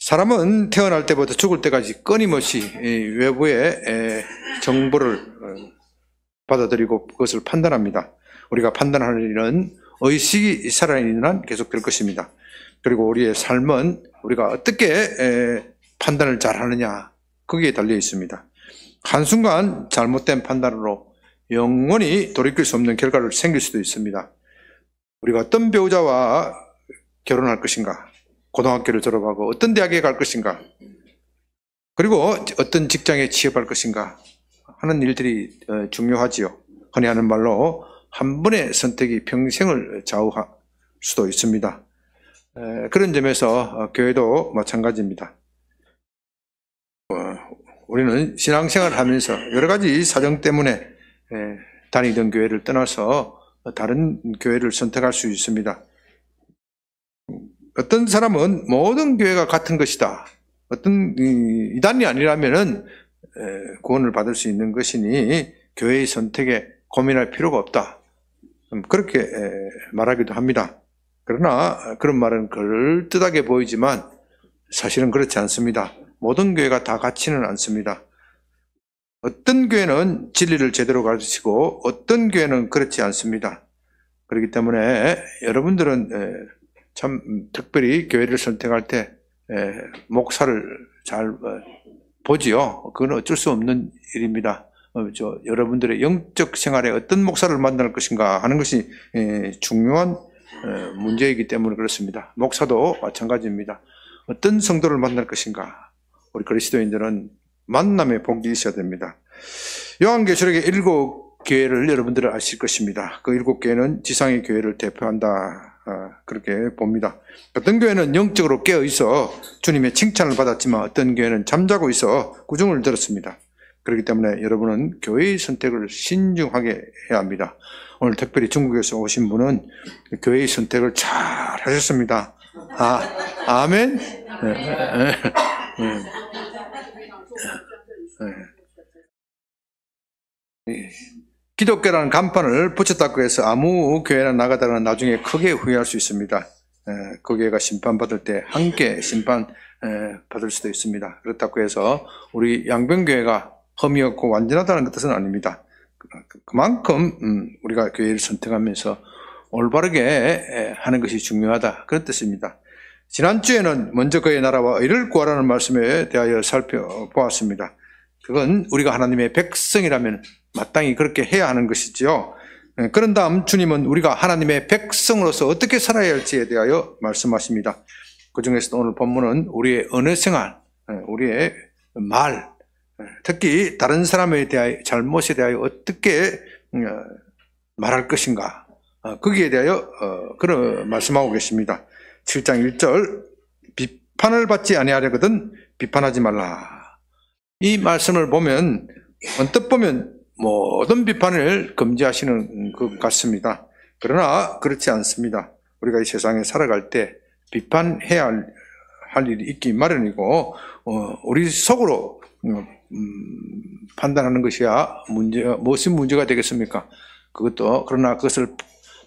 사람은 태어날 때부터 죽을 때까지 끊임없이 외부의 정보를 받아들이고 그것을 판단합니다. 우리가 판단할 일은 의식이 살아있는 한 계속될 것입니다. 그리고 우리의 삶은 우리가 어떻게 판단을 잘하느냐 거기에 달려 있습니다. 한순간 잘못된 판단으로 영원히 돌이킬 수 없는 결과를 생길 수도 있습니다. 우리가 어떤 배우자와 결혼할 것인가, 고등학교를 졸업하고 어떤 대학에 갈 것인가, 그리고 어떤 직장에 취업할 것인가 하는 일들이 중요하지요. 흔히 하는 말로 한 번의 선택이 평생을 좌우할 수도 있습니다. 그런 점에서 교회도 마찬가지입니다. 우리는 신앙생활을 하면서 여러 가지 사정 때문에 다니던 교회를 떠나서 다른 교회를 선택할 수 있습니다. 어떤 사람은 모든 교회가 같은 것이다, 어떤 이단이 아니라면은 구원을 받을 수 있는 것이니 교회의 선택에 고민할 필요가 없다, 그렇게 말하기도 합니다. 그러나 그런 말은 그럴듯하게 보이지만 사실은 그렇지 않습니다. 모든 교회가 다 같지는 않습니다. 어떤 교회는 진리를 제대로 가르치고 어떤 교회는 그렇지 않습니다. 그렇기 때문에 여러분들은 참 특별히 교회를 선택할 때 목사를 잘 보지요. 그건 어쩔 수 없는 일입니다. 여러분들의 영적 생활에 어떤 목사를 만날 것인가 하는 것이 중요한 문제이기 때문에 그렇습니다. 목사도 마찬가지입니다. 어떤 성도를 만날 것인가. 우리 그리스도인들은 만남의 복이 있어야 됩니다. 요한계시록의 7교회를 여러분들은 아실 것입니다. 그 7교회는 지상의 교회를 대표한다, 그렇게 봅니다. 어떤 교회는 영적으로 깨어 있어 주님의 칭찬을 받았지만 어떤 교회는 잠자고 있어 구중을 들었습니다. 그렇기 때문에 여러분은 교회의 선택을 신중하게 해야 합니다. 오늘 특별히 중국에서 오신 분은 교회의 선택을 잘 하셨습니다. 아멘. 기독교라는 간판을 붙였다고 해서 아무 교회나 나가다가 나중에 크게 후회할 수 있습니다. 그 교회가 심판받을 때 함께 심판 받을 수도 있습니다. 그렇다고 해서 우리 양병교회가 흠이 없고 완전하다는 뜻은 아닙니다. 그만큼 우리가 교회를 선택하면서 올바르게 하는 것이 중요하다, 그런 뜻입니다. 지난주에는 먼저 그의 나라와 의를 구하라는 말씀에 대하여 살펴보았습니다. 그건 우리가 하나님의 백성이라면 마땅히 그렇게 해야 하는 것이지요. 그런 다음 주님은 우리가 하나님의 백성으로서 어떻게 살아야 할지에 대하여 말씀하십니다. 그 중에서도 오늘 본문은 우리의 언어 생활, 우리의 말, 특히 다른 사람에 대하여, 잘못에 대하여 어떻게 말할 것인가, 거기에 대하여 그런 말씀하고 계십니다. 7장 1절, 비판을 받지 아니하려거든 비판하지 말라. 이 말씀을 보면 언뜻 보면 모든 비판을 금지하시는 것 같습니다. 그러나 그렇지 않습니다. 우리가 이 세상에 살아갈 때 비판해야 할 일이 있기 마련이고, 우리 속으로 판단하는 것이야 무슨 문제가 되겠습니까? 그러나 그것을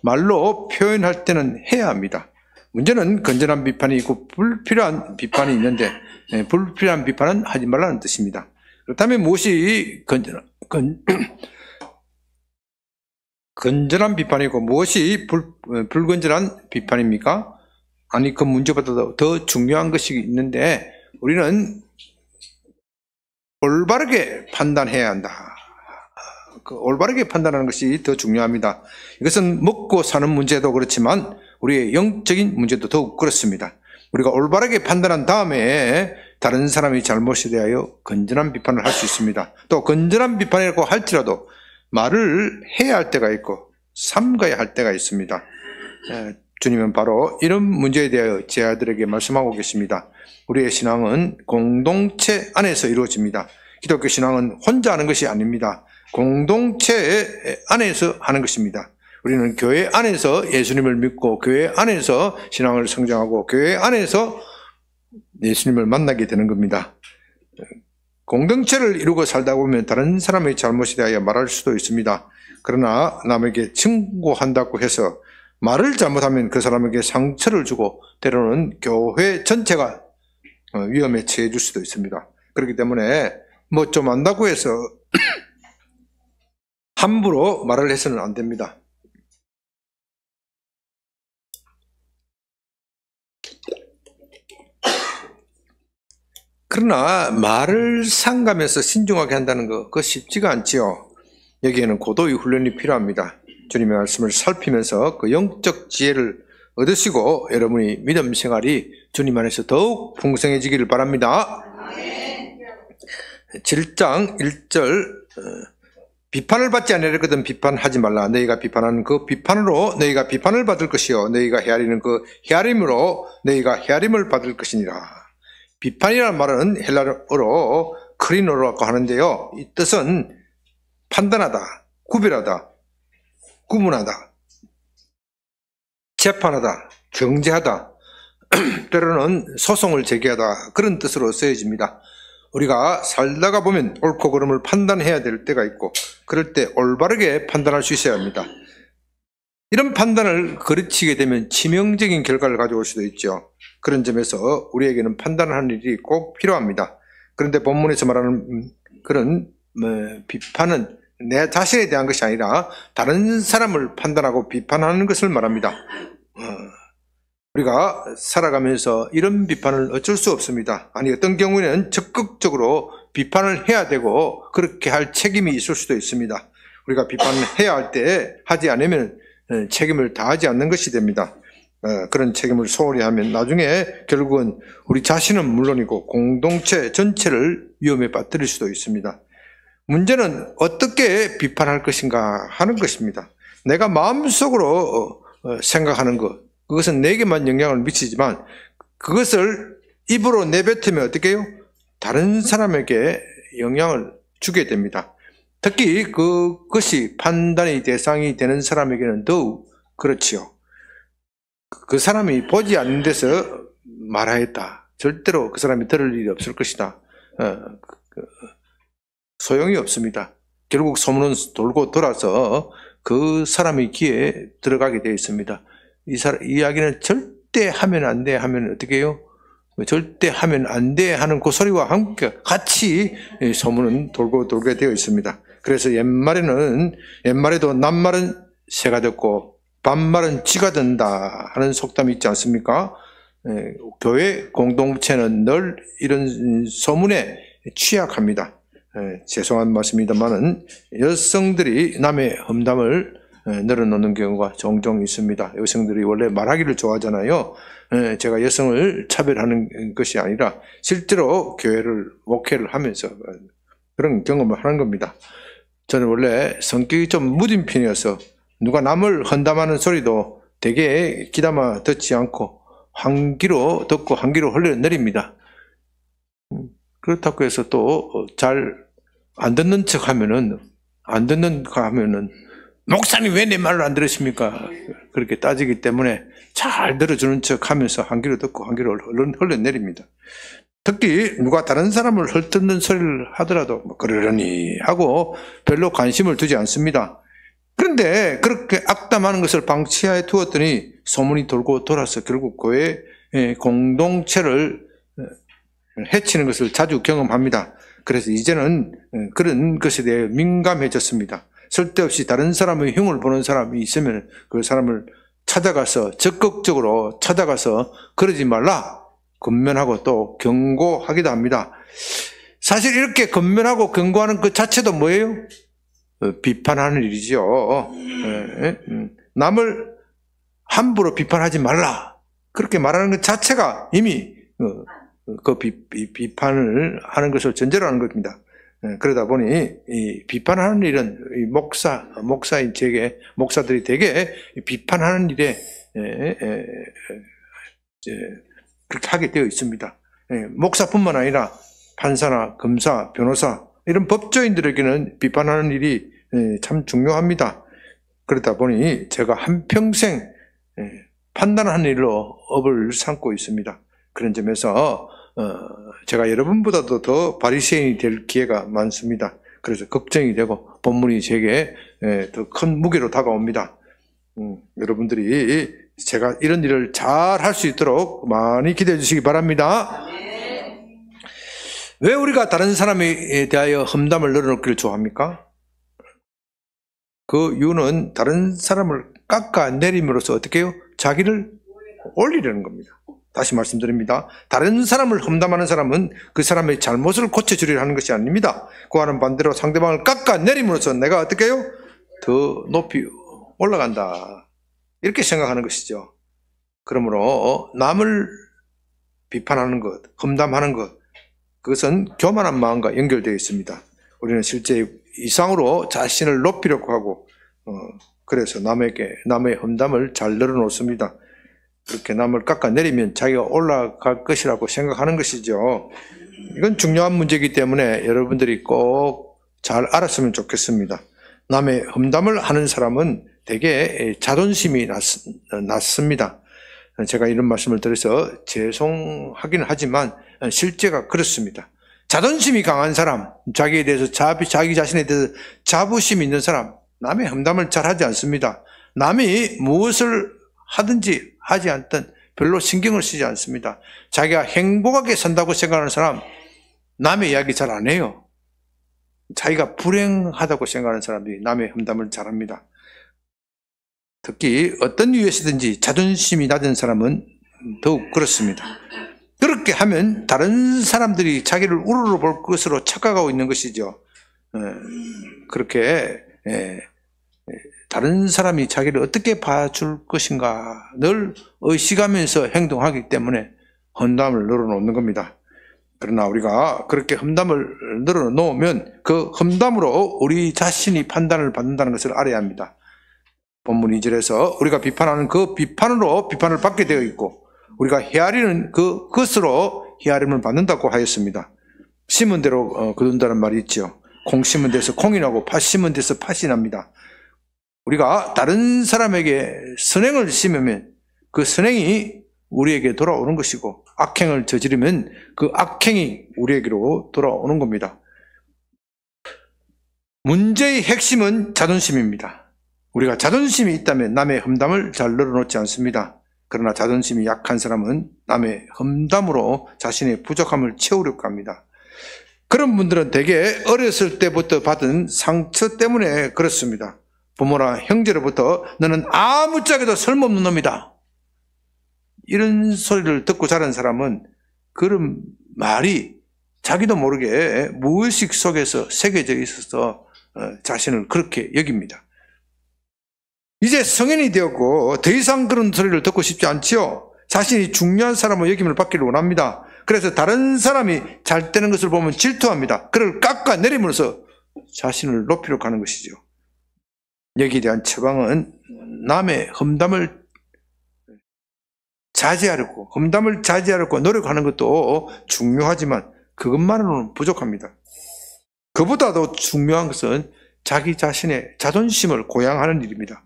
말로 표현할 때는 해야 합니다. 문제는 건전한 비판이 있고 불필요한 비판이 있는데, 불필요한 비판은 하지 말라는 뜻입니다. 그렇다면 무엇이 건전한 비판이고 무엇이 불건전한 비판입니까? 아니, 그 문제보다 더 중요한 것이 있는데 우리는 올바르게 판단해야 한다. 올바르게 판단하는 것이 더 중요합니다. 이것은 먹고 사는 문제도 그렇지만 우리의 영적인 문제도 더욱 그렇습니다. 우리가 올바르게 판단한 다음에 다른 사람의 잘못에 대하여 건전한 비판을 할 수 있습니다. 또 건전한 비판이라고 할지라도 말을 해야 할 때가 있고 삼가야 할 때가 있습니다. 주님은 바로 이런 문제에 대하여 제 아들에게 말씀하고 계십니다. 우리의 신앙은 공동체 안에서 이루어집니다. 기독교 신앙은 혼자 하는 것이 아닙니다. 공동체 안에서 하는 것입니다. 우리는 교회 안에서 예수님을 믿고 교회 안에서 신앙을 성장하고 교회 안에서 예수님을 만나게 되는 겁니다. 공동체를 이루고 살다 보면 다른 사람의 잘못에 대하여 말할 수도 있습니다. 그러나 남에게 증거한다고 해서 말을 잘못하면 그 사람에게 상처를 주고 때로는 교회 전체가 위험에 처해 줄 수도 있습니다. 그렇기 때문에 뭐 좀 안다고 해서 함부로 말을 해서는 안 됩니다. 그러나 말을 삼가면서 신중하게 한다는 거, 그거 쉽지가 않지요. 여기에는 고도의 훈련이 필요합니다. 주님의 말씀을 살피면서 그 영적 지혜를 얻으시고 여러분이 믿음 생활이 주님 안에서 더욱 풍성해지기를 바랍니다. 7장 1절 비판을 받지 아니하거든 비판하지 말라. 너희가 비판하는 그 비판으로 너희가 비판을 받을 것이요 너희가 헤아리는 그 헤아림으로 너희가 헤아림을 받을 것이니라. 비판이라는 말은 헬라어로 크리노라고 하는데요. 이 뜻은 판단하다, 구별하다, 구분하다, 재판하다, 정죄하다, 때로는 소송을 제기하다, 그런 뜻으로 쓰여집니다. 우리가 살다가 보면 옳고 그름을 판단해야 될 때가 있고 그럴 때 올바르게 판단할 수 있어야 합니다. 이런 판단을 거르치게 되면 치명적인 결과를 가져올 수도 있죠. 그런 점에서 우리에게는 판단하는 일이 꼭 필요합니다. 그런데 본문에서 말하는 그런 비판은 내 자신에 대한 것이 아니라 다른 사람을 판단하고 비판하는 것을 말합니다. 우리가 살아가면서 이런 비판을 어쩔 수 없습니다. 아니 어떤 경우에는 적극적으로 비판을 해야 되고 그렇게 할 책임이 있을 수도 있습니다. 우리가 비판을 해야 할 때 하지 않으면 책임을 다하지 않는 것이 됩니다. 그런 책임을 소홀히 하면 나중에 결국은 우리 자신은 물론이고 공동체 전체를 위험에 빠뜨릴 수도 있습니다. 문제는 어떻게 비판할 것인가 하는 것입니다. 내가 마음속으로 생각하는 것, 그것은 내게만 영향을 미치지만 그것을 입으로 내뱉으면 어떻게 해요? 다른 사람에게 영향을 주게 됩니다. 특히 그것이 판단의 대상이 되는 사람에게는 더욱 그렇지요. 그 사람이 보지 않는 데서 말하였다. 절대로 그 사람이 들을 일이 없을 것이다. 소용이 없습니다. 결국 소문은 돌고 돌아서 그 사람의 귀에 들어가게 되어 있습니다. 이 이야기는 절대 하면 안 돼 하면 어떻게 해요? 절대 하면 안 돼 하는 그 소리와 함께 같이 소문은 돌고 돌게 되어 있습니다. 그래서 옛말에도 낱말은 새가 듣고 반말은 쥐가 된다 하는 속담이 있지 않습니까? 교회 공동체는 늘 이런 소문에 취약합니다. 죄송한 말씀입니다만은 여성들이 남의 험담을 늘어놓는 경우가 종종 있습니다. 여성들이 원래 말하기를 좋아하잖아요. 제가 여성을 차별하는 것이 아니라 실제로 목회를 하면서 그런 경험을 하는 겁니다. 저는 원래 성격이 좀 무딘 편이어서 누가 남을 험담하는 소리도 되게 귀담아 듣지 않고 환기로 듣고 환기로 흘러내립니다. 그렇다고 해서 또 잘 안 듣는 척 하면은 목사님 왜 내 말을 안 들으십니까? 그렇게 따지기 때문에 잘 들어주는 척 하면서 환기로 듣고 환기로 흘러내립니다. 특히 누가 다른 사람을 헐뜯는 소리를 하더라도 그러려니 하고 별로 관심을 두지 않습니다. 그런데 그렇게 악담하는 것을 방치하에 두었더니 소문이 돌고 돌아서 결국 교회 공동체를 해치는 것을 자주 경험합니다. 그래서 이제는 그런 것에 대해 민감해졌습니다. 쓸데없이 다른 사람의 흉을 보는 사람이 있으면 그 사람을 적극적으로 찾아가서 그러지 말라 권면하고 또 경고하기도 합니다. 사실 이렇게 권면하고 경고하는 그 자체도 뭐예요? 비판하는 일이죠. 남을 함부로 비판하지 말라 그렇게 말하는 것 자체가 이미 그 비판을 하는 것을 전제로 하는 겁니다. 그러다 보니 이 비판하는 일은 이 목사인 제게 목사들이 되게 비판하는 일에 그렇게 하게 되어 있습니다. 목사뿐만 아니라 판사나 검사, 변호사 이런 법조인들에게는 비판하는 일이 참 중요합니다. 그러다 보니 제가 한평생 판단하는 일로 업을 삼고 있습니다. 그런 점에서 제가 여러분보다도 더 바리새인이 될 기회가 많습니다. 그래서 걱정이 되고 본문이 제게 더 큰 무게로 다가옵니다. 여러분들이 제가 이런 일을 잘 할 수 있도록 많이 기대해 주시기 바랍니다. 왜 우리가 다른 사람에 대하여 험담을 늘어놓기를 좋아합니까? 그 이유는 다른 사람을 깎아내림으로써 어떻게 해요? 자기를 올리려는 겁니다. 다시 말씀드립니다. 다른 사람을 험담하는 사람은 그 사람의 잘못을 고쳐주려 하는 것이 아닙니다. 그와는 반대로 상대방을 깎아내림으로써 내가 어떻게 해요? 더 높이 올라간다. 이렇게 생각하는 것이죠. 그러므로 남을 비판하는 것, 험담하는 것, 그것은 교만한 마음과 연결되어 있습니다. 우리는 실제 이상으로 자신을 높이려고 하고 그래서 남의 험담을 잘 늘어놓습니다. 그렇게 남을 깎아내리면 자기가 올라갈 것이라고 생각하는 것이죠. 이건 중요한 문제이기 때문에 여러분들이 꼭 잘 알았으면 좋겠습니다. 남의 험담을 하는 사람은 대개 자존심이 낮습니다. 제가 이런 말씀을 드려서 죄송하긴 하지만 실제가 그렇습니다. 자존심이 강한 사람, 자기에 대해서 자기 자신에 대해서 자부심이 있는 사람, 남의 험담을 잘 하지 않습니다. 남이 무엇을 하든지 하지 않든 별로 신경을 쓰지 않습니다. 자기가 행복하게 산다고 생각하는 사람, 남의 이야기 잘 안 해요. 자기가 불행하다고 생각하는 사람들이 남의 험담을 잘합니다. 특히 어떤 이유에서든지 자존심이 낮은 사람은 더욱 그렇습니다. 그렇게 하면 다른 사람들이 자기를 우러러 볼 것으로 착각하고 있는 것이죠. 그렇게 다른 사람이 자기를 어떻게 봐줄 것인가 늘 의식하면서 행동하기 때문에 험담을 늘어놓는 겁니다. 그러나 우리가 그렇게 험담을 늘어놓으면 그 험담으로 우리 자신이 판단을 받는다는 것을 알아야 합니다. 본문 2절에서 우리가 비판하는 그 비판으로 비판을 받게 되어 있고 우리가 헤아리는 그것으로 헤아림을 받는다고 하였습니다. 심은 대로 거둔다는 말이 있죠. 콩 심은 데서 콩이 나고 팥 심은 데서 팥이 납니다. 우리가 다른 사람에게 선행을 심으면 그 선행이 우리에게 돌아오는 것이고 악행을 저지르면 그 악행이 우리에게로 돌아오는 겁니다. 문제의 핵심은 자존심입니다. 우리가 자존심이 있다면 남의 험담을 잘 늘어놓지 않습니다. 그러나 자존심이 약한 사람은 남의 험담으로 자신의 부족함을 채우려고 합니다. 그런 분들은 대개 어렸을 때부터 받은 상처 때문에 그렇습니다. 부모나 형제로부터 너는 아무짝에도 쓸모없는 놈이다. 이런 소리를 듣고 자란 사람은 그런 말이 자기도 모르게 무의식 속에서 새겨져 있어서 자신을 그렇게 여깁니다. 이제 성인이 되었고 더 이상 그런 소리를 듣고 싶지 않지요. 자신이 중요한 사람으로 여김을 받기를 원합니다. 그래서 다른 사람이 잘 되는 것을 보면 질투합니다. 그를 깎아내림으로써 자신을 높이려고 하는 것이죠. 여기에 대한 처방은 남의 험담을 자제하려고 노력하는 것도 중요하지만 그것만으로는 부족합니다. 그보다도 중요한 것은 자기 자신의 자존심을 고양하는 일입니다.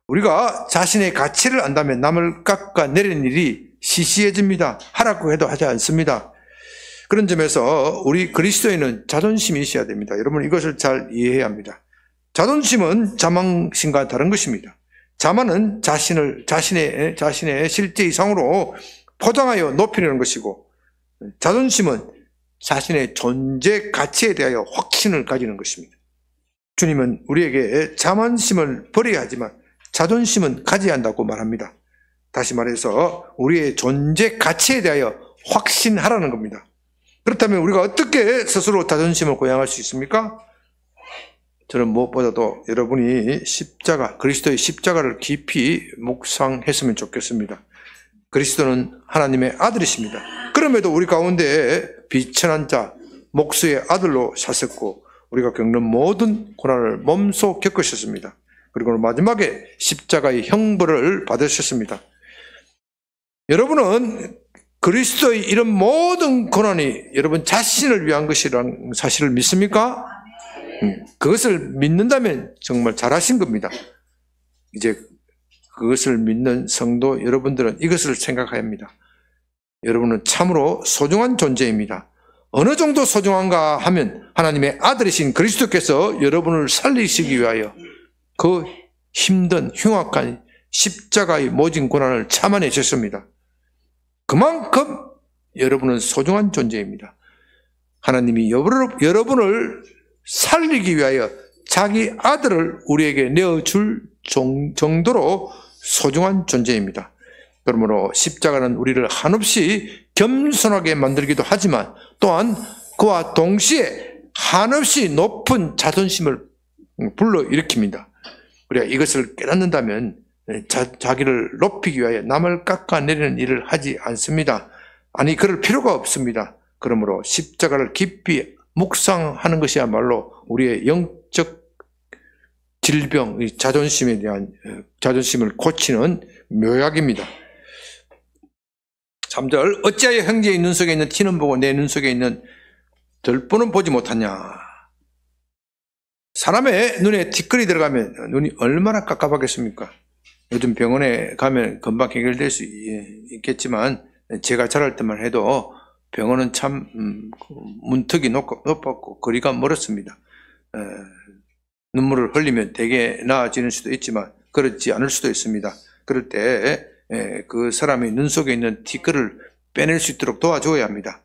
우리가 자신의 가치를 안다면 남을 깎아내리는 일이 시시해집니다. 하라고 해도 하지 않습니다. 그런 점에서 우리 그리스도인은 자존심이 있어야 됩니다. 여러분 이것을 잘 이해해야 합니다. 자존심은 자망심과 다른 것입니다. 자만은 자신의 실제 이상으로 포장하여 높이려는 것이고 자존심은 자신의 존재 가치에 대하여 확신을 가지는 것입니다. 주님은 우리에게 자만심을 버려야 하지만 자존심은 가져야 한다고 말합니다. 다시 말해서 우리의 존재 가치에 대하여 확신하라는 겁니다. 그렇다면 우리가 어떻게 스스로 자존심을 고양할 수 있습니까? 저는 무엇보다도 여러분이 그리스도의 십자가를 깊이 묵상했으면 좋겠습니다. 그리스도는 하나님의 아들이십니다. 그럼에도 우리 가운데 비천한 자, 목수의 아들로 사셨고 우리가 겪는 모든 고난을 몸소 겪으셨습니다. 그리고 마지막에 십자가의 형벌을 받으셨습니다. 여러분은 그리스도의 이런 모든 고난이 여러분 자신을 위한 것이라는 사실을 믿습니까? 그것을 믿는다면 정말 잘하신 겁니다. 이제 그것을 믿는 성도 여러분들은 이것을 생각해야 합니다. 여러분은 참으로 소중한 존재입니다. 어느 정도 소중한가 하면 하나님의 아들이신 그리스도께서 여러분을 살리시기 위하여 그 힘든 흉악한 십자가의 모진 고난을 참아내셨습니다. 그만큼 여러분은 소중한 존재입니다. 하나님이 여러분을 살리기 위하여 자기 아들을 우리에게 내어줄 정도로 소중한 존재입니다. 그러므로 십자가는 우리를 한없이 겸손하게 만들기도 하지만 또한 그와 동시에 한없이 높은 자존심을 불러일으킵니다. 우리가 이것을 깨닫는다면 자기를 높이기 위하여 남을 깎아내리는 일을 하지 않습니다. 아니, 그럴 필요가 없습니다. 그러므로 십자가를 깊이 묵상하는 것이야말로 우리의 영적 질병, 자존심에 대한 자존심을 고치는 묘약입니다. 3절, 어찌하여 형제의 눈 속에 있는 티는 보고 내 눈 속에 있는 들보는 보지 못하냐. 사람의 눈에 티끌이 들어가면 눈이 얼마나 깝깝하겠습니까? 요즘 병원에 가면 금방 해결될 수 있겠지만 제가 자랄 때만 해도 병원은 참 문턱이 높았고 거리가 멀었습니다. 눈물을 흘리면 되게 나아지는 수도 있지만 그렇지 않을 수도 있습니다. 그럴 때 그 사람의 눈 속에 있는 티끌을 빼낼 수 있도록 도와줘야 합니다.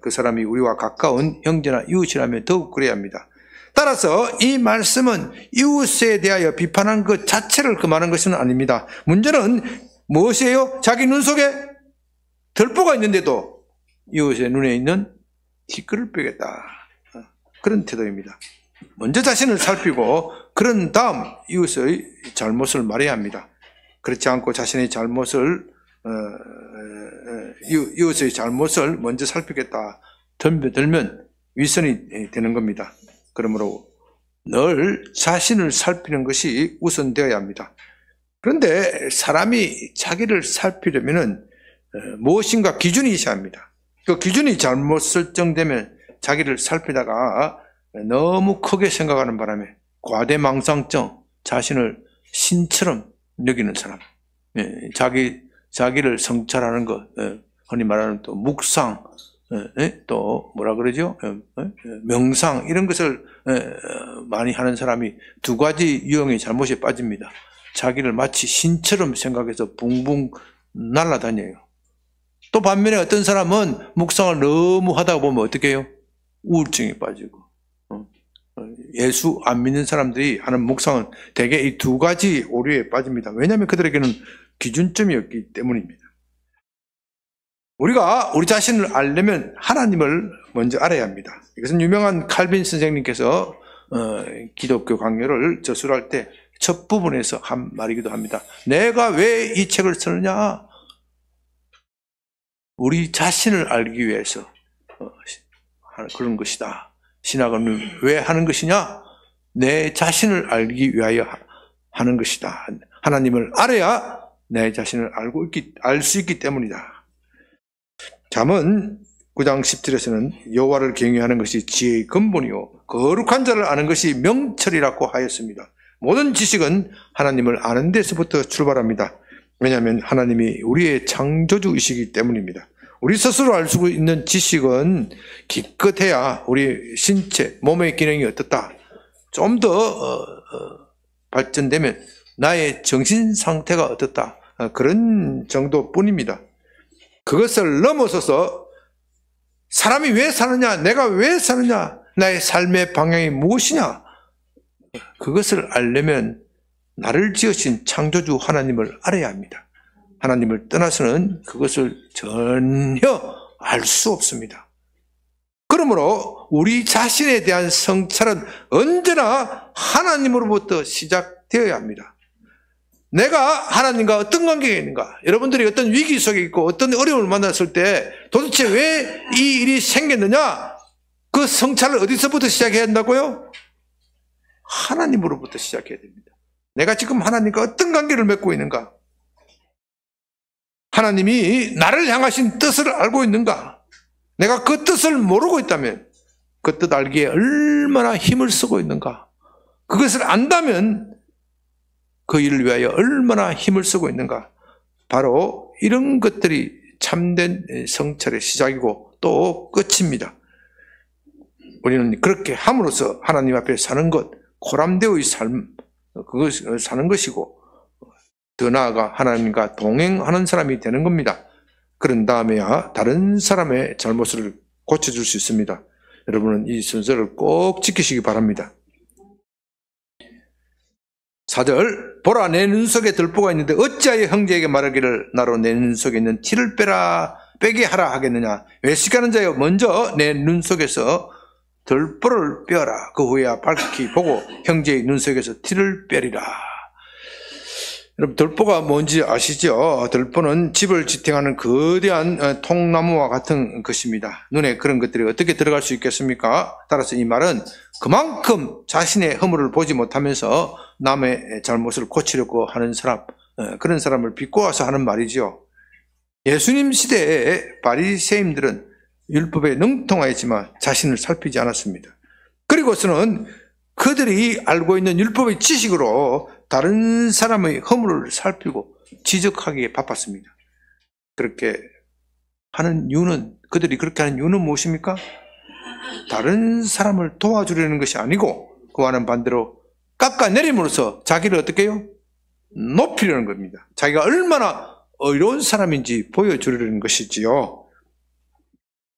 그 사람이 우리와 가까운 형제나 이웃이라면 더욱 그래야 합니다. 따라서 이 말씀은 이웃에 대하여 비판한 것 자체를 금하는 것은 아닙니다. 문제는 무엇이에요? 자기 눈 속에 들보가 있는데도 이웃의 눈에 있는 티끌을 빼겠다. 그런 태도입니다. 먼저 자신을 살피고 그런 다음 이웃의 잘못을 말해야 합니다. 그렇지 않고 자신의 잘못을 이웃의 잘못을 먼저 살피겠다 들면 위선이 되는 겁니다. 그러므로 늘 자신을 살피는 것이 우선되어야 합니다. 그런데 사람이 자기를 살피려면 무엇인가 기준이 있어야 합니다. 그 기준이 잘못 설정되면 자기를 살피다가 너무 크게 생각하는 바람에 과대망상증, 자신을 신처럼 여기는 사람, 자기를 성찰하는 것, 흔히 말하는 또 묵상, 또 뭐라 그러죠? 명상, 이런 것을 많이 하는 사람이 두 가지 유형의 잘못에 빠집니다. 자기를 마치 신처럼 생각해서 붕붕 날아다녀요. 또 반면에 어떤 사람은 묵상을 너무 하다 보면 어떻게 해요? 우울증에 빠지고. 예수 안 믿는 사람들이 하는 묵상은 대개 이 두 가지 오류에 빠집니다. 왜냐하면 그들에게는 기준점이 없기 때문입니다. 우리가 우리 자신을 알려면 하나님을 먼저 알아야 합니다. 이것은 유명한 칼빈 선생님께서 기독교 강요를 저술할 때 첫 부분에서 한 말이기도 합니다. 내가 왜 이 책을 쓰느냐? 우리 자신을 알기 위해서 그런 것이다. 신학은 왜 하는 것이냐? 내 자신을 알기 위하여 하는 것이다. 하나님을 알아야 내 자신을 알 수 있기 때문이다. 잠언 9장 10절에서는 여호와를 경외하는 것이 지혜의 근본이요 거룩한 자를 아는 것이 명철이라고 하였습니다. 모든 지식은 하나님을 아는 데서부터 출발합니다. 왜냐하면 하나님이 우리의 창조주이시기 때문입니다. 우리 스스로 알 수 있는 지식은 기껏해야 우리 신체, 몸의 기능이 어떻다. 좀 더 발전되면 나의 정신 상태가 어떻다. 그런 정도뿐입니다. 그것을 넘어서서 사람이 왜 사느냐, 내가 왜 사느냐, 나의 삶의 방향이 무엇이냐, 그것을 알려면 나를 지으신 창조주 하나님을 알아야 합니다. 하나님을 떠나서는 그것을 전혀 알 수 없습니다. 그러므로 우리 자신에 대한 성찰은 언제나 하나님으로부터 시작되어야 합니다. 내가 하나님과 어떤 관계가 있는가? 여러분들이 어떤 위기 속에 있고 어떤 어려움을 만났을 때 도대체 왜 이 일이 생겼느냐? 그 성찰을 어디서부터 시작해야 한다고요? 하나님으로부터 시작해야 됩니다. 내가 지금 하나님과 어떤 관계를 맺고 있는가? 하나님이 나를 향하신 뜻을 알고 있는가? 내가 그 뜻을 모르고 있다면 그 뜻 알기에 얼마나 힘을 쓰고 있는가? 그것을 안다면 그 일을 위하여 얼마나 힘을 쓰고 있는가? 바로 이런 것들이 참된 성찰의 시작이고 또 끝입니다. 우리는 그렇게 함으로써 하나님 앞에 사는 것, 고람되의 삶, 그것을 사는 것이고 더 나아가 하나님과 동행하는 사람이 되는 겁니다. 그런 다음에야 다른 사람의 잘못을 고쳐줄 수 있습니다. 여러분은 이 순서를 꼭 지키시기 바랍니다. 4절, 보라 내 눈 속에 들보가 있는데 어찌하여 형제에게 말하기를 나로 내 눈 속에 있는 티를 빼게 하라 하겠느냐. 외식하는 자여 먼저 내 눈 속에서 들보를 빼어라. 그 후에야 밝히 보고 형제의 눈 속에서 티를 빼리라. 여러분, 들보가 뭔지 아시죠? 들보는 집을 지탱하는 거대한 통나무와 같은 것입니다. 눈에 그런 것들이 어떻게 들어갈 수 있겠습니까? 따라서 이 말은 그만큼 자신의 허물을 보지 못하면서 남의 잘못을 고치려고 하는 사람, 그런 사람을 비꼬아서 하는 말이죠. 예수님 시대의 바리새인들은 율법에 능통하였지만 자신을 살피지 않았습니다. 그리고서는 그들이 알고 있는 율법의 지식으로 다른 사람의 허물을 살피고 지적하기에 바빴습니다. 그렇게 하는 이유는, 그들이 그렇게 하는 이유는 무엇입니까? 다른 사람을 도와주려는 것이 아니고 그와는 반대로 깎아내림으로써 자기를 어떻게 해요? 높이려는 겁니다. 자기가 얼마나 어려운 사람인지 보여주려는 것이지요.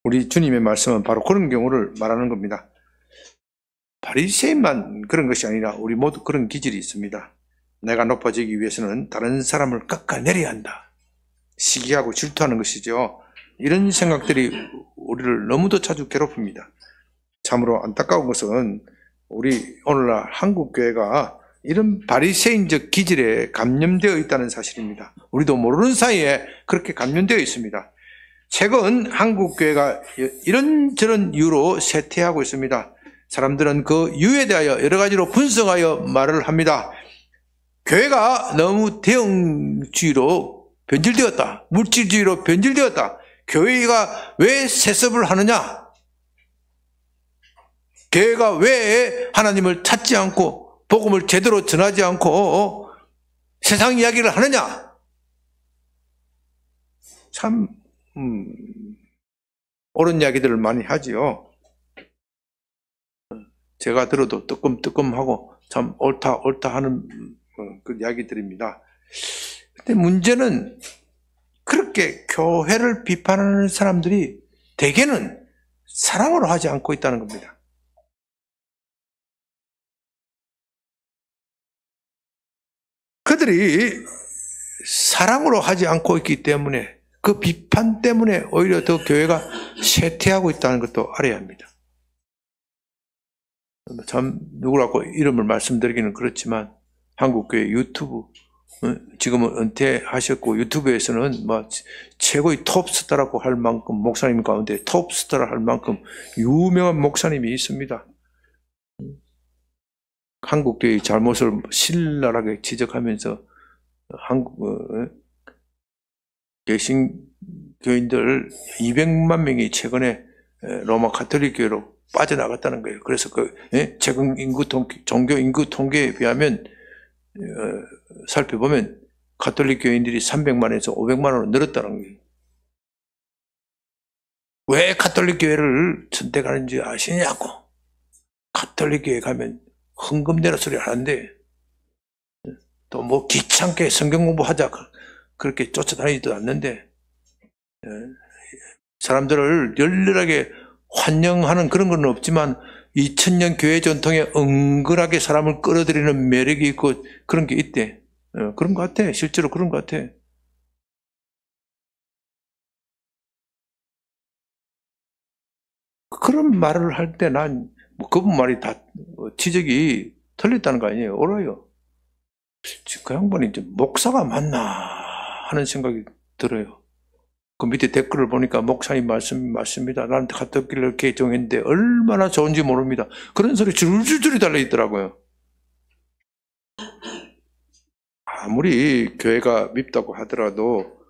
우리 주님의 말씀은 바로 그런 경우를 말하는 겁니다. 바리새인만 그런 것이 아니라 우리 모두 그런 기질이 있습니다. 내가 높아지기 위해서는 다른 사람을 깎아내려야 한다. 시기하고 질투하는 것이죠. 이런 생각들이 우리를 너무도 자주 괴롭힙니다. 참으로 안타까운 것은 우리 오늘날 한국교회가 이런 바리새인적 기질에 감염되어 있다는 사실입니다. 우리도 모르는 사이에 그렇게 감염되어 있습니다. 최근 한국교회가 이런저런 이유로 쇠퇴하고 있습니다. 사람들은 그 이유에 대하여 여러 가지로 분석하여 말을 합니다. 교회가 너무 대형주의로 변질되었다. 물질주의로 변질되었다. 교회가 왜 세습을 하느냐? 교회가 왜 하나님을 찾지 않고 복음을 제대로 전하지 않고 세상 이야기를 하느냐? 참 옳은 이야기들을 많이 하지요. 제가 들어도 뜨끔뜨끔하고 참 옳다 하는 그 이야기들입니다. 근데 문제는 그렇게 교회를 비판하는 사람들이 대개는 사랑으로 하지 않고 있다는 겁니다. 그들이 사랑으로 하지 않고 있기 때문에 그 비판 때문에 오히려 더 교회가 쇠퇴하고 있다는 것도 알아야 합니다. 참 누구라고 이름을 말씀드리기는 그렇지만 한국교회 유튜브, 지금은 은퇴하셨고 유튜브에서는 뭐 최고의 톱스타라고 할 만큼, 목사님 가운데 톱스타라 할 만큼 유명한 목사님이 있습니다. 한국교회의 잘못을 신랄하게 지적하면서 한국 개신교인들 200만 명이 최근에 로마 가톨릭 교회로 빠져나갔다는 거예요. 그래서 최근 종교 인구 통계에 비하면 살펴보면 가톨릭 교인들이 300만에서 500만으로 늘었다는 거예요. 왜 가톨릭 교회를 선택하는지 아시냐고. 가톨릭 교회 가면 헌금 내라 소리 하는데 또 뭐 귀찮게 성경 공부하자 그렇게 쫓아다니지도 않는데 사람들을 열렬하게 환영하는 그런 건 없지만 2000년 교회 전통에 은근하게 사람을 끌어들이는 매력이 있고 그런 게 있대. 그런 것 같아. 실제로 그런 것 같아. 그런 말을 할 때 난 그분 말이 다 지적이 틀렸다는 거 아니에요. 옳아요. 그 양반이 이제 목사가 맞나 하는 생각이 들어요. 그 밑에 댓글을 보니까 목사님 말씀이 맞습니다. 나한테 가톨릭을 개종했는데 얼마나 좋은지 모릅니다. 그런 소리 줄줄줄이 달려있더라고요. 아무리 교회가 밉다고 하더라도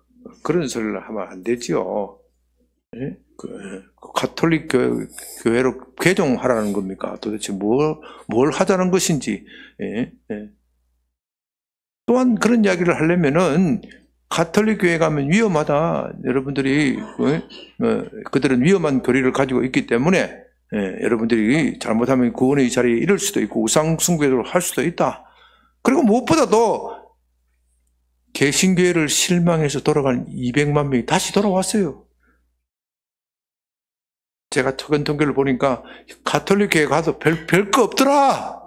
그런 소리를 하면 안 되지요. 예? 가톨릭 교회로 개종하라는 겁니까? 도대체 뭘 하자는 것인지. 예? 예. 또한 그런 이야기를 하려면은 가톨릭 교회 가면 위험하다. 여러분들이 그들은 위험한 교리를 가지고 있기 때문에 여러분들이 잘못하면 구원의 자리에 이를 수도 있고 우상 숭배를 할 수도 있다. 그리고 무엇보다도 개신교회를 실망해서 돌아간 200만 명이 다시 돌아왔어요. 제가 최근 통계를 보니까 가톨릭 교회 가도 별거 없더라.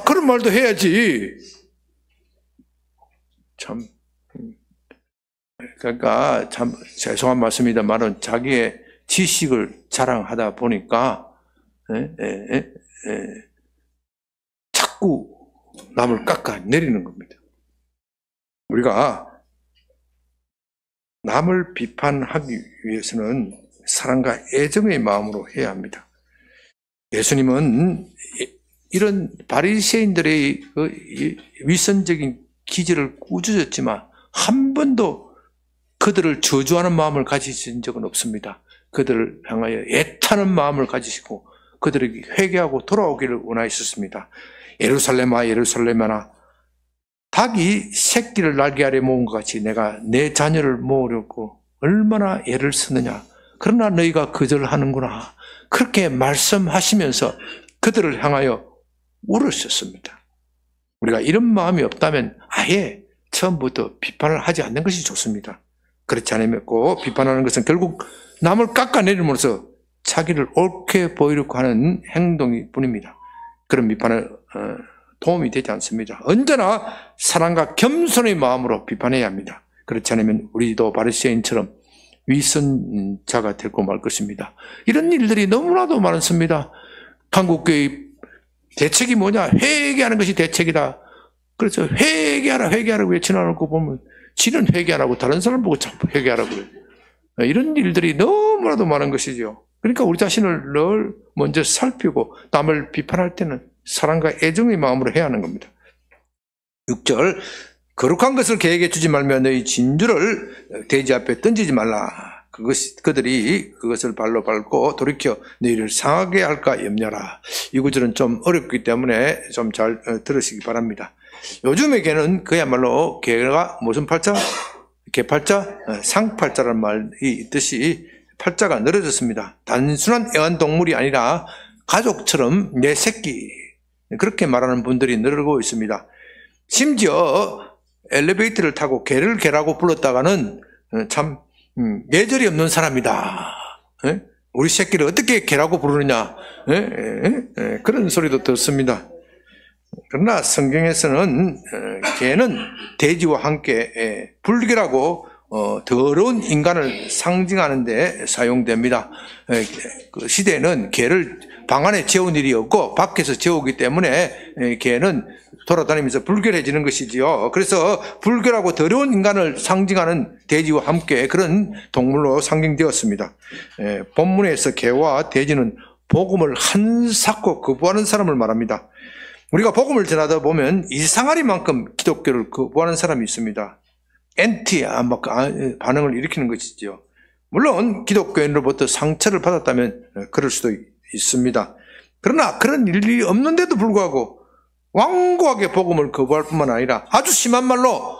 그런 말도 해야지. 참. 그러니까 참 죄송한 말씀입니다만은 자기의 지식을 자랑하다 보니까 자꾸 남을 깎아내리는 겁니다. 우리가 남을 비판하기 위해서는 사랑과 애정의 마음으로 해야 합니다. 예수님은 이런 바리새인들의 위선적인 기질을 꾸짖었지만 한 번도 그들을 저주하는 마음을 가지신 적은 없습니다. 그들을 향하여 애타는 마음을 가지시고 그들에게 회개하고 돌아오기를 원하셨습니다. 예루살렘아 예루살렘아, 닭이 새끼를 날개 아래 모은 것 같이 내가 내 자녀를 모으려고 얼마나 애를 쓰느냐. 그러나 너희가 거절하는구나. 그렇게 말씀하시면서 그들을 향하여 울으셨습니다. 우리가 이런 마음이 없다면 아예 처음부터 비판을 하지 않는 것이 좋습니다. 그렇지 않으면 꼭 비판하는 것은 결국 남을 깎아내림으로써 자기를 옳게 보이려고 하는 행동이 뿐입니다. 그런 비판은 도움이 되지 않습니다. 언제나 사랑과 겸손의 마음으로 비판해야 합니다. 그렇지 않으면 우리도 바리새인처럼 위선자가 되고 말 것입니다. 이런 일들이 너무나도 많습니다. 한국교회 대책이 뭐냐? 회개하는 것이 대책이다. 그래서 회개하라 회개하라고 외쳐놓고 보면 지는 회개 안 하고 다른 사람 보고 자꾸 회개하라고 그래요. 이런 일들이 너무나도 많은 것이죠. 그러니까 우리 자신을 늘 먼저 살피고 남을 비판할 때는 사랑과 애정의 마음으로 해야 하는 겁니다. 6절, 거룩한 것을 계획해 주지 말며 너희 진주를 돼지 앞에 던지지 말라. 그들이 그것을 발로 밟고 돌이켜 너희를 상하게 할까 염려라. 이 구절은 좀 어렵기 때문에 좀 잘 들으시기 바랍니다. 요즘의 개는 그야말로 개가 무슨 팔자? 개팔자? 상팔자라는 말이 있듯이 팔자가 늘어졌습니다. 단순한 애완동물이 아니라 가족처럼 내 새끼, 그렇게 말하는 분들이 늘고 있습니다. 심지어 엘리베이터를 타고 개를 개라고 불렀다가는 참 예절이 없는 사람이다. 우리 새끼를 어떻게 개라고 부르느냐, 그런 소리도 듣습니다. 그러나 성경에서는 개는 돼지와 함께 불결하고 더러운 인간을 상징하는 데 사용됩니다. 그 시대에는 개를 방 안에 재운 일이 없고 밖에서 재우기 때문에 개는 돌아다니면서 불결해지는 것이지요. 그래서 불결하고 더러운 인간을 상징하는 돼지와 함께 그런 동물로 상징되었습니다. 본문에서 개와 돼지는 복음을 한사코 거부하는 사람을 말합니다. 우리가 복음을 전하다 보면 이상하리만큼 기독교를 거부하는 사람이 있습니다. 엔티 반응을 일으키는 것이죠. 물론 기독교인으로부터 상처를 받았다면 그럴 수도 있습니다. 그러나 그런 일이 없는데도 불구하고 완고하게 복음을 거부할 뿐만 아니라 아주 심한 말로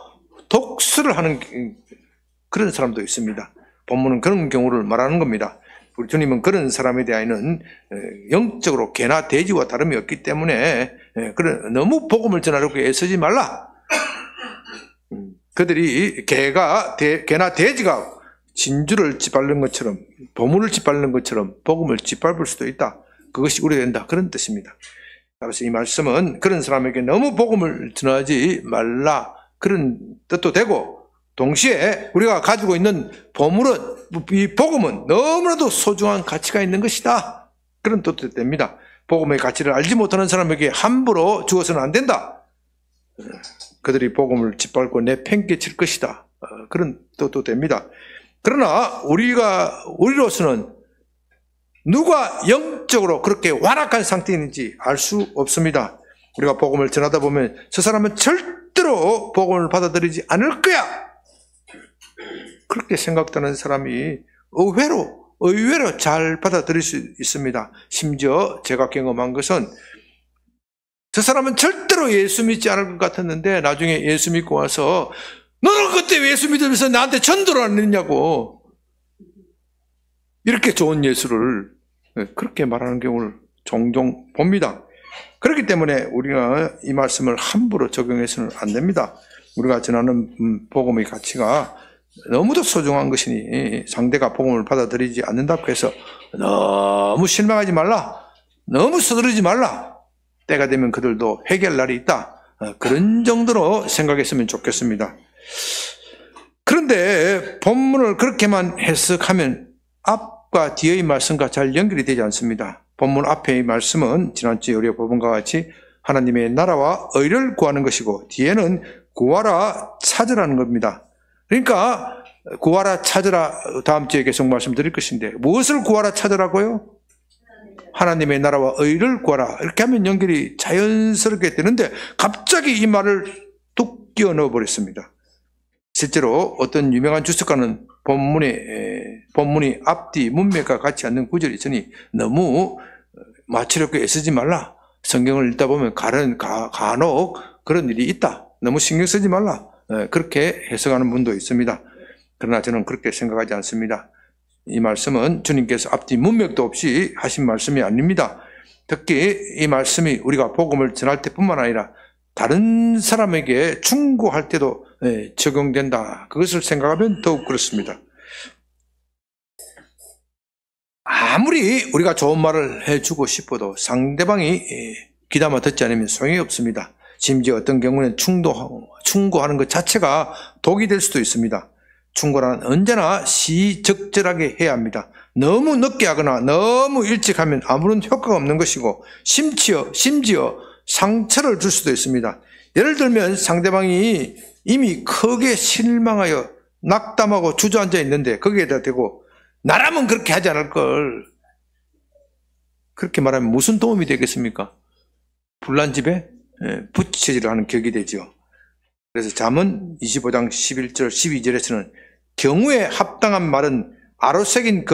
독설을 하는 그런 사람도 있습니다. 본문은 그런 경우를 말하는 겁니다. 우리 주님은 그런 사람에 대하여는 영적으로 개나 돼지와 다름이 없기 때문에 너무 복음을 전하려고 애쓰지 말라. 그들이 개나 돼지가 진주를 짓밟는 것처럼, 보물을 짓밟는 것처럼 복음을 짓밟을 수도 있다. 그것이 우려된다. 그런 뜻입니다. 그래서 이 말씀은 그런 사람에게 너무 복음을 전하지 말라. 그런 뜻도 되고, 동시에 우리가 가지고 있는 보물은, 이 복음은 너무나도 소중한 가치가 있는 것이다. 그런 뜻도 됩니다. 복음의 가치를 알지 못하는 사람에게 함부로 주어서는 안 된다. 그들이 복음을 짓밟고 내팽개칠 것이다. 그런 뜻도 됩니다. 그러나 우리로서는 누가 영적으로 그렇게 완악한 상태인지 알 수 없습니다. 우리가 복음을 전하다 보면 저 사람은 절대로 복음을 받아들이지 않을 거야. 그렇게 생각되는 사람이 의외로 잘 받아들일 수 있습니다. 심지어 제가 경험한 것은 저 사람은 절대로 예수 믿지 않을 것 같았는데 나중에 예수 믿고 와서 너는 그때 예수 믿으면서 나한테 전도를 안 했냐고, 이렇게 좋은 예수를 그렇게 말하는 경우를 종종 봅니다. 그렇기 때문에 우리가 이 말씀을 함부로 적용해서는 안 됩니다. 우리가 전하는 복음의 가치가 너무도 소중한 것이니 상대가 복음을 받아들이지 않는다고 해서 너무 실망하지 말라. 너무 서두르지 말라. 때가 되면 그들도 회개할 날이 있다. 그런 정도로 생각했으면 좋겠습니다. 그런데 본문을 그렇게만 해석하면 앞과 뒤의 말씀과 잘 연결이 되지 않습니다. 본문 앞의 말씀은 지난주에 우리가 본 것과 같이 하나님의 나라와 의를 구하는 것이고, 뒤에는 구하라 찾으라는 겁니다. 그러니까 구하라 찾으라 다음 주에 계속 말씀드릴 것인데, 무엇을 구하라 찾으라고요? 하나님의 나라와 의를 구하라. 이렇게 하면 연결이 자연스럽게 되는데 갑자기 이 말을 뚝 끼워 넣어 버렸습니다. 실제로 어떤 유명한 주석가는 본문이 앞뒤 문맥과 같지 않는 구절이 있으니 너무 마치려고 애쓰지 말라. 성경을 읽다 보면 간혹 그런 일이 있다. 너무 신경 쓰지 말라. 그렇게 해석하는 분도 있습니다. 그러나 저는 그렇게 생각하지 않습니다. 이 말씀은 주님께서 앞뒤 문맥도 없이 하신 말씀이 아닙니다. 특히 이 말씀이 우리가 복음을 전할 때뿐만 아니라 다른 사람에게 충고할 때도 적용된다. 그것을 생각하면 더욱 그렇습니다. 아무리 우리가 좋은 말을 해주고 싶어도 상대방이 귀담아 듣지 않으면 소용이 없습니다. 심지어 어떤 경우는 충고하는 것 자체가 독이 될 수도 있습니다. 충고는 언제나 시적절하게 해야 합니다. 너무 늦게 하거나 너무 일찍 하면 아무런 효과가 없는 것이고, 심지어 상처를 줄 수도 있습니다. 예를 들면 상대방이 이미 크게 실망하여 낙담하고 주저앉아 있는데 거기에다 대고 나라면 그렇게 하지 않을 걸, 그렇게 말하면 무슨 도움이 되겠습니까? 불난집에 부채질을 하는 격이 되죠. 그래서 잠언 25장 11절 12절에서는 경우에 합당한 말은 아로새긴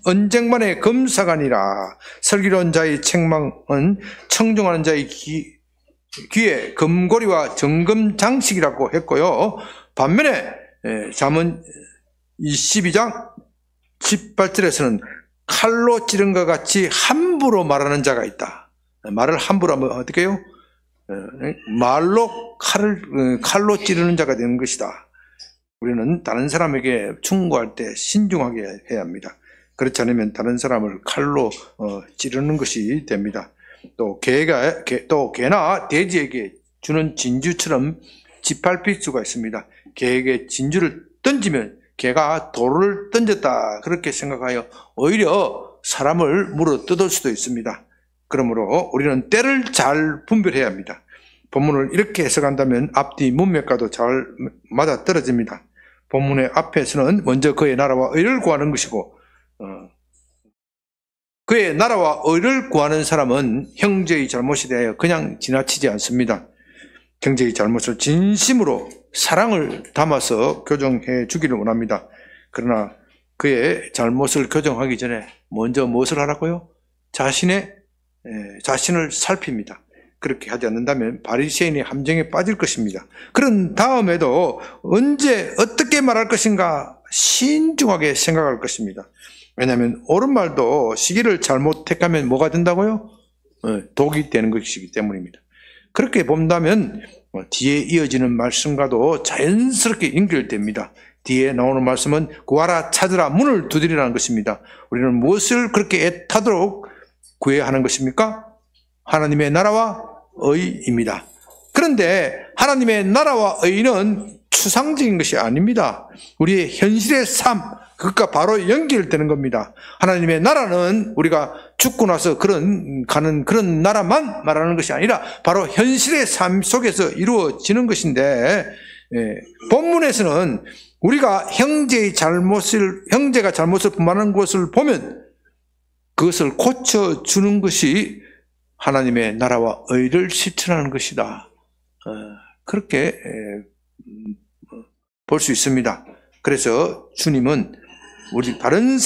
언쟁만의 검사관이라. 슬기로운 자의 책망은 청종하는 자의 귀에 금고리와 정금 장식이라고 했고요. 반면에 잠언 22장 18절에서는 칼로 찌른 것 같이 함부로 말하는 자가 있다. 말을 함부로 하면 어떻게 해요? 말로 칼로 찌르는 자가 되는 것이다. 우리는 다른 사람에게 충고할 때 신중하게 해야 합니다. 그렇지 않으면 다른 사람을 칼로 찌르는 것이 됩니다. 또 개나 돼지에게 주는 진주처럼 짓밟힐 수가 있습니다. 개에게 진주를 던지면 개가 돌을 던졌다 그렇게 생각하여 오히려 사람을 물어 뜯을 수도 있습니다. 그러므로 우리는 때를 잘 분별해야 합니다. 본문을 이렇게 해석한다면 앞뒤 문맥과도 잘 맞아떨어집니다. 본문의 앞에서는 먼저 그의 나라와 의를 구하는 것이고, 그의 나라와 의를 구하는 사람은 형제의 잘못에 대하여 그냥 지나치지 않습니다. 형제의 잘못을 진심으로 사랑을 담아서 교정해 주기를 원합니다. 그러나 그의 잘못을 교정하기 전에 먼저 무엇을 하라고요? 자신을 살핍니다. 그렇게 하지 않는다면 바리새인의 함정에 빠질 것입니다. 그런 다음에도 언제 어떻게 말할 것인가 신중하게 생각할 것입니다. 왜냐하면 옳은 말도 시기를 잘못 택하면 뭐가 된다고요? 독이 되는 것이기 때문입니다. 그렇게 본다면 뒤에 이어지는 말씀과도 자연스럽게 연결됩니다. 뒤에 나오는 말씀은 구하라 찾으라 문을 두드리라는 것입니다. 우리는 무엇을 그렇게 애타도록 구해야 하는 것입니까? 하나님의 나라와 의입니다. 그런데 하나님의 나라와 의는 추상적인 것이 아닙니다. 우리의 현실의 삶, 그것과 바로 연결되는 겁니다. 하나님의 나라는 우리가 죽고 나서 가는 그런 나라만 말하는 것이 아니라 바로 현실의 삶 속에서 이루어지는 것인데, 본문에서는 우리가 형제가 잘못을 범하는 것을 보면 그것을 고쳐주는 것이 하나님의 나라와 의를 실천하는 것이다. 그렇게 볼 수 있습니다. 그래서 주님은 다른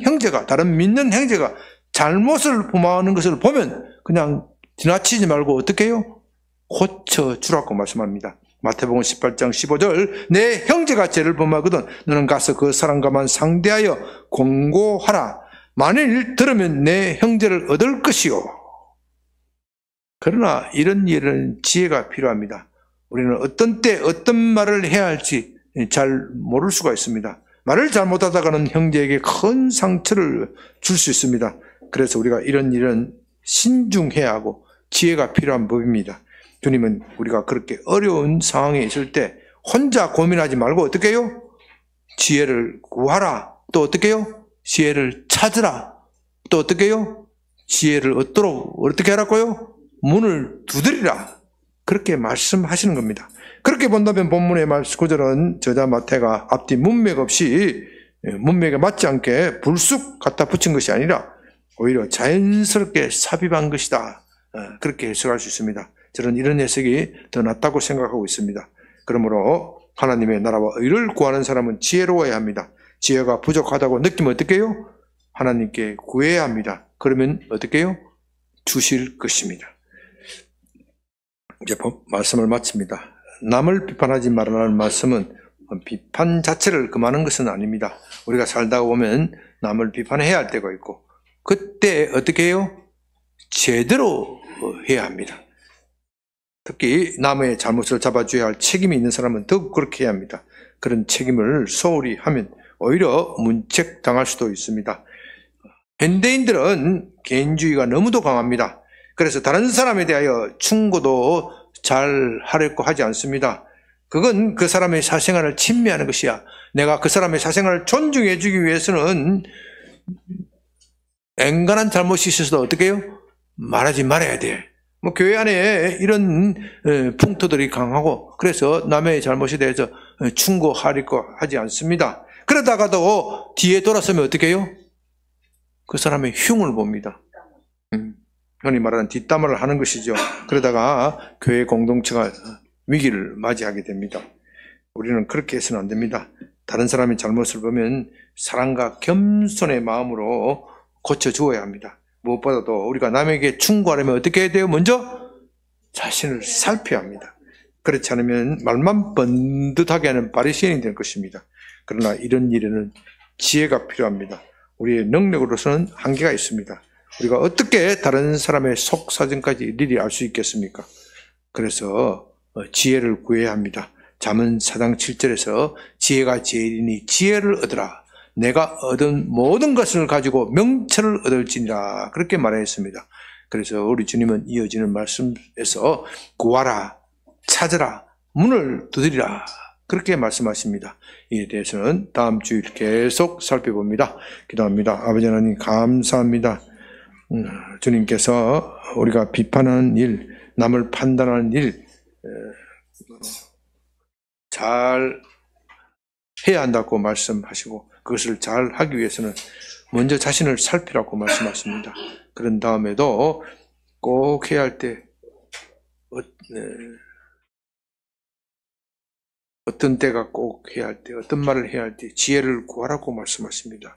형제가, 다른 믿는 형제가 잘못을 범하는 것을 보면 그냥 지나치지 말고 어떻게 해요? 고쳐주라고 말씀합니다. 마태복음 18장 15절, 내 형제가 죄를 범하거든 너는 가서 그 사람과만 상대하여 공고하라. 만일 들으면 내 형제를 얻을 것이요. 그러나 이런 일은 지혜가 필요합니다. 우리는 어떤 때 어떤 말을 해야 할지 잘 모를 수가 있습니다. 말을 잘못하다가는 형제에게 큰 상처를 줄 수 있습니다. 그래서 우리가 이런 일은 신중해야 하고 지혜가 필요한 법입니다. 주님은 우리가 그렇게 어려운 상황에 있을 때 혼자 고민하지 말고 어떻게 해요? 지혜를 구하라. 또 어떻게 해요? 지혜를 찾으라. 또 어떻게 해요? 지혜를 얻도록 어떻게 하라고요? 문을 두드리라. 그렇게 말씀하시는 겁니다. 그렇게 본다면 본문의 구절은 저자 마태가 앞뒤 문맥 없이 문맥에 맞지 않게 불쑥 갖다 붙인 것이 아니라 오히려 자연스럽게 삽입한 것이다. 그렇게 해석할 수 있습니다. 저는 이런 해석이 더 낫다고 생각하고 있습니다. 그러므로 하나님의 나라와 의를 구하는 사람은 지혜로워야 합니다. 지혜가 부족하다고 느끼면 어떻게 해요? 하나님께 구해야 합니다. 그러면 어떻게 해요? 주실 것입니다. 이제 말씀을 마칩니다. 남을 비판하지 말라는 말씀은 비판 자체를 금하는 것은 아닙니다. 우리가 살다 보면 남을 비판해야 할 때가 있고 그때 어떻게 해요? 제대로 해야 합니다. 특히 남의 잘못을 잡아줘야 할 책임이 있는 사람은 더욱 그렇게 해야 합니다. 그런 책임을 소홀히 하면 오히려 문책당할 수도 있습니다. 현대인들은 개인주의가 너무도 강합니다. 그래서 다른 사람에 대하여 충고도 잘 하려고 하지 않습니다. 그건 그 사람의 사생활을 침해하는 것이야. 내가 그 사람의 사생활을 존중해 주기 위해서는 앵간한 잘못이 있어서도 어떻게 해요? 말하지 말아야 돼. 교회 안에 이런 풍토들이 강하고 그래서 남의 잘못에 대해서 충고하려고 하지 않습니다. 그러다가도 뒤에 돌아서면 어떻게 해요? 그 사람의 흉을 봅니다. 흔히 말하는 뒷담화를 하는 것이죠. 그러다가 교회 공동체가 위기를 맞이하게 됩니다. 우리는 그렇게 해서는 안 됩니다. 다른 사람의 잘못을 보면 사랑과 겸손의 마음으로 고쳐주어야 합니다. 무엇보다도 우리가 남에게 충고하려면 어떻게 해야 돼요? 먼저 자신을 살펴야 합니다. 그렇지 않으면 말만 번듯하게 하는 바리새인이 될 것입니다. 그러나 이런 일에는 지혜가 필요합니다. 우리의 능력으로서는 한계가 있습니다. 우리가 어떻게 다른 사람의 속사정까지 일일이 알 수 있겠습니까? 그래서 지혜를 구해야 합니다. 잠언 4장 7절에서 지혜가 제일이니 지혜를 얻으라. 내가 얻은 모든 것을 가지고 명철을 얻을지니라. 그렇게 말했습니다. 그래서 우리 주님은 이어지는 말씀에서 구하라, 찾으라, 문을 두드리라. 그렇게 말씀하십니다. 이에 대해서는 다음 주일 계속 살펴봅니다. 기도합니다. 아버지 하나님 감사합니다. 주님께서 우리가 비판하는 일, 남을 판단하는 일 잘 해야 한다고 말씀하시고 그것을 잘 하기 위해서는 먼저 자신을 살피라고 말씀하십니다. 그런 다음에도 꼭 해야 할 때 어떤 때가 꼭 해야 할 때, 어떤 말을 해야 할 때 지혜를 구하라고 말씀하십니다.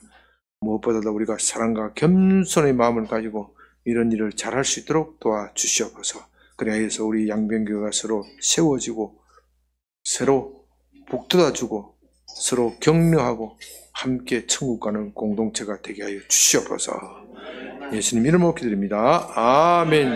무엇보다도 우리가 사랑과 겸손의 마음을 가지고 이런 일을 잘할 수 있도록 도와주시옵소서. 그래야 해서 우리 양변교회가 서로 세워지고 서로 복돋아주고 서로 격려하고 함께 천국 가는 공동체가 되게 하여 주시옵소서. 예수님 이름으로 기도드립니다. 아멘.